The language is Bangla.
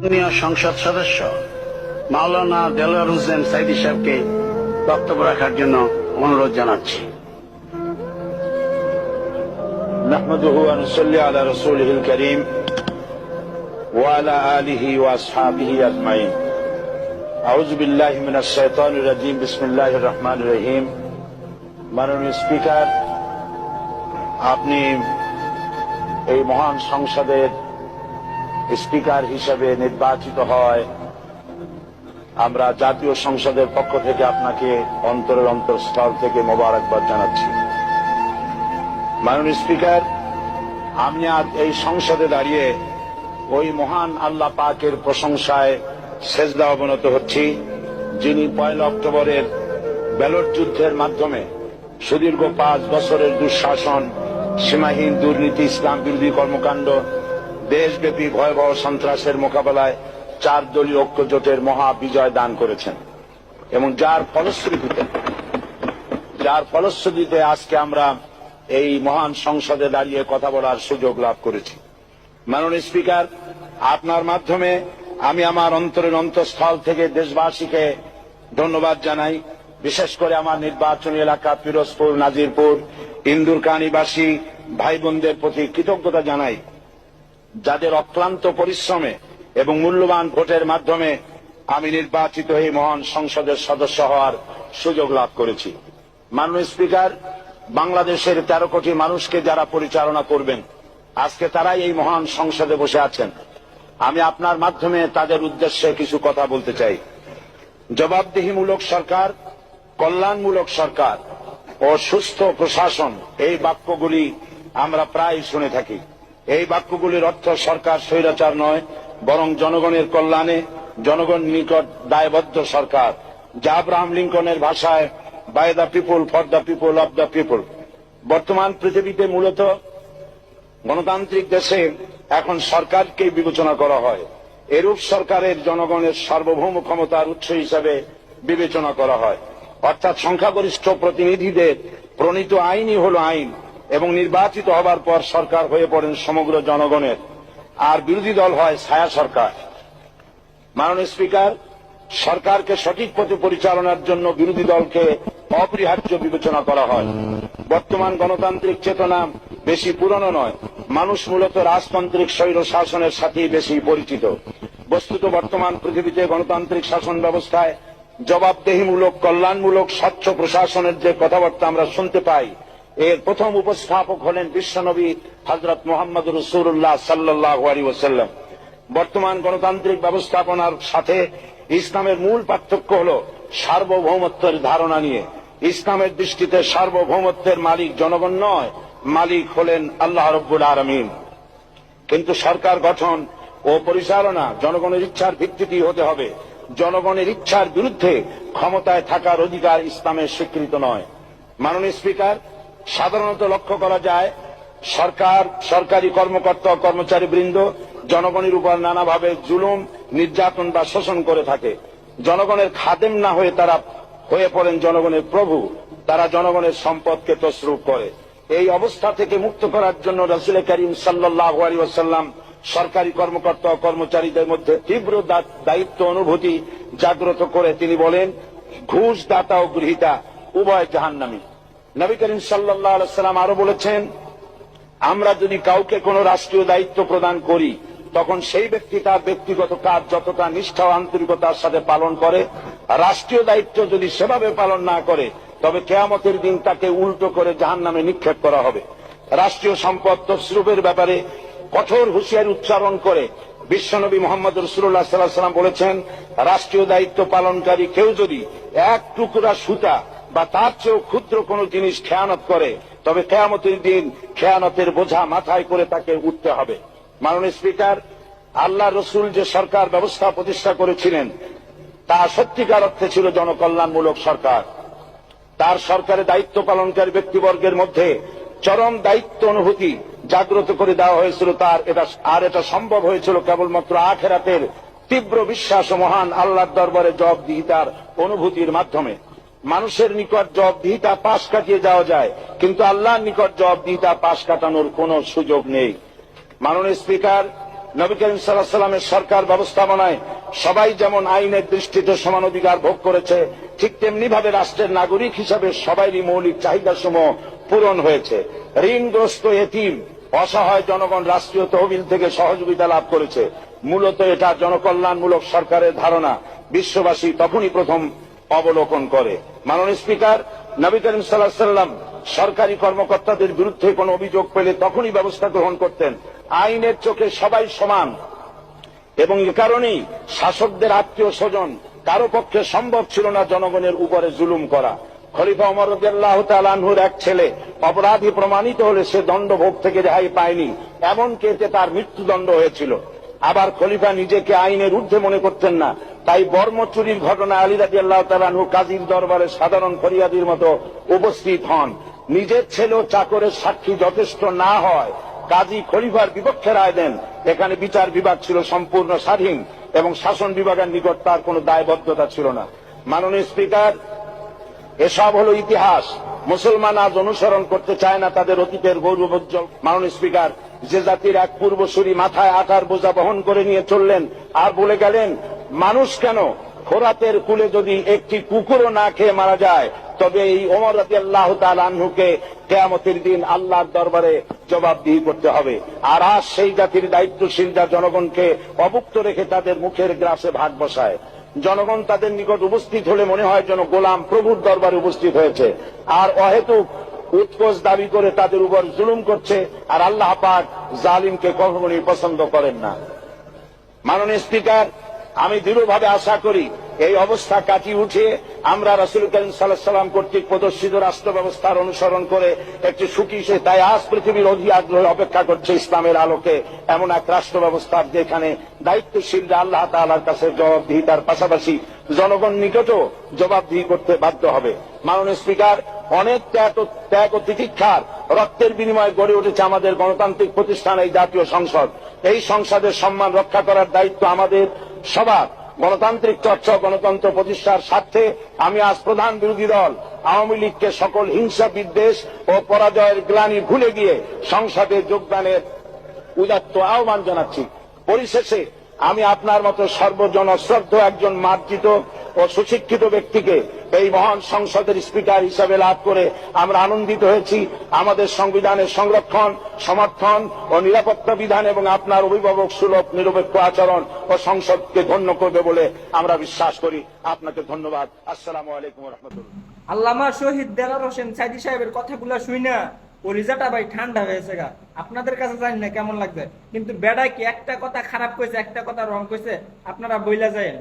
মাননীয় সংসদ সদস্য মাওলানা দেলোয়ার হোসেন সাইদী সাহেবকে বক্তব্য রাখার জন্য অনুরোধ জানাচ্ছি। নাহমাদুহু ওয়া নুসাল্লি আলা রাসূলিহিল কারীম ওয়া আলা আলিহি ওয়া আসহাবিহি আজমাইন। আউযু বিল্লাহি মিনাশ শাইতানির রাজীম। বিসমিল্লাহির রহমানির রহিম। মাননীয় স্পিকার, আপনি এই মহান সংসদের স্পিকার হিসেবে নির্বাচিত হয় আমরা জাতীয় সংসদের পক্ষ থেকে আপনাকে অন্তরের অন্তঃস্থল থেকে মোবারকবাদ জানাচ্ছি। মাননীয় স্পিকার, আমি আজ এই সংসদে দাঁড়িয়ে ওই মহান আল্লাহ পাকের প্রশংসায় সেজদা অবনত হচ্ছি, যিনি 1 অক্টোবরের ব্যালট যুদ্ধের মাধ্যমে সুদীর্ঘ 5 বছরের দুঃশাসন, সীমাহীন দুর্নীতি, ইসলাম বিরোধী কর্মকাণ্ড, দেশব্যাপী ভয়াবহ সন্ত্রাসের মোকাবেলায় 4 দলীয় ঐক্য জোটের মহা বিজয় দান করেছেন এবং যার ফলশ্রুতিতে আজকে আমরা এই মহান সংসদে দাঁড়িয়ে কথা বলার সুযোগ লাভ করেছি। মাননীয় স্পিকার, আপনার মাধ্যমে আমি আমার অন্তরের অন্তঃস্থল থেকে দেশবাসীকে ধন্যবাদ জানাই। বিশেষ করে আমার নির্বাচনী এলাকা পিরোজপুর, নাজিরপুর, ইন্দুরকানীবাসী ভাই বোনদের প্রতি কৃতজ্ঞতা জানাই, যাদের অক্লান্ত পরিশ্রমে এবং মূল্যবান ভোটের মাধ্যমে আমি নির্বাচিত এই মহান সংসদের সদস্য হওয়ার সুযোগ লাভ করেছি। মাননীয় স্পিকার, বাংলাদেশের 13 কোটি মানুষকে যারা পরিচালনা করবেন আজকে তারাই এই মহান সংসদে বসে আছেন। আমি আপনার মাধ্যমে তাদের উদ্দেশ্যে কিছু কথা বলতে চাই। জবাবদিহিমূলক সরকার, কল্যাণমূলক সরকার ও সুস্থ প্রশাসন, এই বাক্যগুলি আমরা প্রায় শুনে থাকি। এই বাক্যগুলির অর্থ সরকার স্বৈরাচার নয়, বরং জনগণের কল্যাণে জনগণ নিকট দায়বদ্ধ সরকার, যা আব্রাহাম লিঙ্কনের ভাষায় by the people, for the people, of the people. বর্তমান পৃথিবীতে মূলত গণতান্ত্রিক দেশে এখন সরকারকে বিবেচনা করা হয়। এরূপ সরকারের জনগণের সার্বভৌম ক্ষমতার উৎস হিসাবে বিবেচনা করা হয়, অর্থাৎ সংখ্যাগরিষ্ঠ প্রতিনিধিদের প্রণীত আইনই হল আইন এবং নির্বাচিত হবার পর সরকার হয়ে পড়েন সমগ্র জনগণের, আর বিরোধী দল হয় ছায়া সরকার। মাননীয় স্পিকার, সরকারকে সঠিক পথে পরিচালনার জন্য বিরোধী দলকে অপরিহার্য বিবেচনা করা হয়। বর্তমান গণতান্ত্রিক চেতনা বেশি পুরনো নয়, মানুষ মূলত রাজতান্ত্রিক স্বৈর শাসনের সাথেই বেশি পরিচিত। বস্তুত বর্তমান পৃথিবীতে গণতান্ত্রিক শাসন ব্যবস্থায় জবাবদিহিমূলক, কল্যাণমূলক, স্বচ্ছ প্রশাসনের যে কথাবার্তা আমরা শুনতে পাই, এর প্রথম উপস্থাপক হলেন বিশ্বনবী হযরত মুহাম্মদ রাসূলুল্লাহ সাল্লাল্লাহু আলাইহি ওয়াসাল্লাম। বর্তমান গণতান্ত্রিক ব্যবস্থাপনার সাথে ইসলামের মূল পার্থক্য হল সার্বভৌমত্বের ধারণা নিয়ে। ইসলামের দৃষ্টিতে সার্বভৌমত্বের মালিক জনগণ নয়, মালিক হলেন আল্লাহ রাব্বুল আলামিন। কিন্তু সরকার গঠন ও পরিচালনা জনগণের ইচ্ছার ভিত্তিতে হতে হবে। জনগণের ইচ্ছার বিরুদ্ধে ক্ষমতায় থাকার অধিকার ইসলামের স্বীকৃত নয়। মাননীয় স্পিকার, সাধারণত লক্ষ্য করা যায় সরকার, সরকারি কর্মকর্তা ও কর্মচারী বৃন্দ জনগণের উপর নানাভাবে জুলুম, নির্যাতন বা শোষণ করে থাকে। জনগণের খাদেম না হয়ে তারা হয়ে পড়েন জনগণের প্রভু। তারা জনগণের সম্পদকে তসরুপ করে। এই অবস্থা থেকে মুক্ত করার জন্য রাসূল করিম সাল্লাল্লাহু আলাইহি ওয়াসাল্লাম সরকারি কর্মকর্তা ও কর্মচারীদের মধ্যে তীব্র দায়িত্ব অনুভূতি জাগ্রত করে তিনি বলেন, ঘুষ দাতা ও গৃহীতা উভয় জাহান্নামী। নবী করিম সাল্লাল্লাহু আলাইহি ওয়াসাল্লাম আরো বলেছেন, আমরা যদি কাউকে কোনো রাষ্ট্রীয় দায়িত্ব প্রদান করি তখন সেই ব্যক্তি তার ব্যক্তিগত কাজ যতটা নিষ্ঠা ও আন্তরিকতার সাথে পালন করে, রাষ্ট্রীয় দায়িত্ব যদি সেভাবে পালন না করে তবে কিয়ামতের দিন তাকে উল্টো করে জাহান্নামে নিক্ষেপ করা হবে। রাষ্ট্রীয় সম্পদ তসরুপের ব্যাপারে কঠোর হুঁশিয়ারি উচ্চারণ করে বিশ্বনবী মুহাম্মদ রাসূলুল্লাহ সাল্লাল্লাহু আলাইহি ওয়াসাল্লাম বলেছেন, রাষ্ট্রীয় দায়িত্ব পালনকারী কেউ যদি 1 টুকরা সুতা বা তার চেয়েও ক্ষুদ্র কোন জিনিস খেয়ানত করে তবে কিয়ামতের দিন খেয়ানতের বোঝা মাথায় করে তাকে উঠতে হবে। মাননীয় স্পিকার, আল্লাহ রসুল যে সরকার ব্যবস্থা প্রতিষ্ঠা করেছিলেন তা সত্যিকার অর্থে ছিল জনকল্যাণমূলক সরকার। তার সরকারে দায়িত্ব পালনকারী ব্যক্তিবর্গের মধ্যে চরম দায়িত্ব অনুভূতি জাগ্রত করে দেওয়া হয়েছিল। এটা সম্ভব হয়েছিল কেবলমাত্র আখিরাতের তীব্র বিশ্বাস ও মহান আল্লাহর দরবারে জবাবদিহিতার অনুভূতির মাধ্যমে। মানুষের নিকট জবাবদিহিতা পাশ কাটিয়ে যাওয়া যায়, কিন্তু আল্লাহর নিকট জবাবদিহিতা পাশ কাটানোর কোনো সুযোগ নেই। মাননীয় স্পিকার, নবী করিম সাল্লাল্লাহু আলাইহি ওয়াসাল্লামের সরকার ব্যবস্থাপনায় সবাই যেমন আইনের দৃষ্টিতে সমান অধিকার ভোগ করেছে, ঠিক তেমনি ভাবে রাষ্ট্রের নাগরিক হিসাবে সবারই মৌলিক চাহিদাসমূহ পূরণ হয়েছে। ঋণগ্রস্ত এতিম অসহায় জনগণ রাষ্ট্রীয় তহবিল থেকে সহযোগিতা লাভ করেছে। মূলত এটা জনকল্যাণমূলক সরকারের ধারণা বিশ্ববাসী তখনই প্রথম অবলোকন করে। মাননীয় স্পিকার, নবী করিম সাল্লাল্লাহু আলাইহি ওয়াসাল্লাম সরকারি কর্মকর্তাদের বিরুদ্ধে কোনো অভিযোগ পেলে তখনই ব্যবস্থা গ্রহণ করতেন। আইনের চোখে সবাই সমান এবং এ কারণেই শাসকদের আত্মীয় স্বজন কারো পক্ষে সম্ভব ছিল না জনগণের উপরে জুলুম করা। খলিফা ওমর রাদিয়াল্লাহু তাআলা আনহুর এক ছেলে অপরাধী প্রমাণিত হলে সে দণ্ডভোগ থেকে রেহাই পায়নি, এমনকি এতে তার মৃত্যুদণ্ড হয়েছিল। আবার খলিফা নিজেকে আইনের ঊর্ধ্বে মনে করতেন না, তাই বর্ম চুরির ঘটনা আলী রাদিয়াল্লাহু তাআলা আনহু কাজীর দরবারে সাধারণ ফরিয়াদির মতো উপস্থিত হন। নিজের ছেলে ও চাকরের সাক্ষী যথেষ্ট না হয় কাজী খলিফার বিপক্ষে রায় দেন। এখানে বিচার বিভাগ ছিল সম্পূর্ণ স্বাধীন এবং শাসন বিভাগের নিকট তার কোনো দায়বদ্ধতা ছিল না। মাননীয় স্পিকার, এসব হলো ইতিহাস। মুসলমান আজ অনুসরণ করতে চায় না তাদের অতীতের গৌরবোজ্জ্বল। মাননীয় স্পিকার, যে জাতির এক পূর্বসূরি মাথায় আটার বোঝা বহন করে নিয়ে চললেন আর বলে গেলেন, মানুষ কেন, ফোরাতের কূলে যদি একটি কুকুরও না খেয়ে মারা যায় তবে এই ওমর রাদিয়াল্লাহু তাআলা আনহুকে কিয়ামতের দিন আল্লাহর দরবারে জবাবদিহি করতে হবে। আর আজ সেই জাতির দায়িত্বশীল যা জনগণকে অভুক্ত রেখে তাদের মুখের গ্রাসে ভাগ বসায়। জনগণ তাদের নিকট উপস্থিত হলে মনে হয় যেন গোলাম প্রভুর দরবারে উপস্থিত হয়েছে, আর অহেতুক উৎকোচ দাবি করে তাদের উপর জুলুম করছে। আর আল্লাহ পাক জালিমকে কখনোই পছন্দ করেন না। মাননীয় স্পিকার, আমি দৃঢ়ভাবে আশা করি এই অবস্থা কাটিয়ে উঠে আমরা রাসূল করিম সাল্লাল্লাহু আলাইহি ওয়াসাল্লাম কর্তৃক প্রদর্শিত রাষ্ট্র ব্যবস্থার অনুসরণ করে একটি সুখী সে তাই আজ পৃথিবীর অধি আগ্রহে অপেক্ষা করছে ইসলামের আলোকে এমন এক রাষ্ট্র ব্যবস্থা যেখানে দায়িত্বশীলরা আল্লাহ তাআলার কাছে জবাবদিহিতার পাশাপাশি জনগণ নিকটও জবাবদিহি করতে বাধ্য হবে। মাননীয় স্পিকার, অনেক ত্যাগ ও তিতিক্ষার রক্তের বিনিময়ে গড়ে উঠেছে আমাদের গণতান্ত্রিক প্রতিষ্ঠান এই জাতীয় সংসদ। এই সংসদের সম্মান রক্ষা করার দায়িত্ব আমাদের সবার। গণতান্ত্রিক চর্চা গণতন্ত্র প্রতিষ্ঠার স্বার্থে আমি আজ প্রধান বিরোধী দল আওয়ামী লীগকে সকল হিংসা বিদ্বেষ ও পরাজয়ের গ্লানি ভুলে গিয়ে সংসদে যোগদানের উদাত্ত আহ্বান জানাচ্ছি। পরিশেষে আমি আপনার মতো সর্বজনশ্রদ্ধ একজন মার্জিত ও সুশিক্ষিত ব্যক্তিকে এই মহান সংসদের স্পিকার হিসাবে লাভ করে আমরা আনন্দিত হয়েছি। আমাদের সংবিধানের সংরক্ষণ, সমর্থন ও নিরাপত্তা বিধান এবং আপনার অভিভাবক সুলভ নিরপেক্ষ আচরণ ও সংসদকে ধন্য করবে বলে আমরা বিশ্বাস করি। আপনাকে ধন্যবাদ। আসসালামু আলাইকুম ওয়া রাহমাতুল্লাহ। আল্লামা শহীদ দেলার হোসেন সাইদি সাহেবের কথাগুলো শুই না কলিজাটা ভাই ঠান্ডা হয়েছে গা। আপনাদের কাছে জানি না কেমন লাগবে, কিন্তু বেড়ায় কি একটা কথা খারাপ কইছে, একটা কথা রং কইছে, আপনারা বইলা যায়।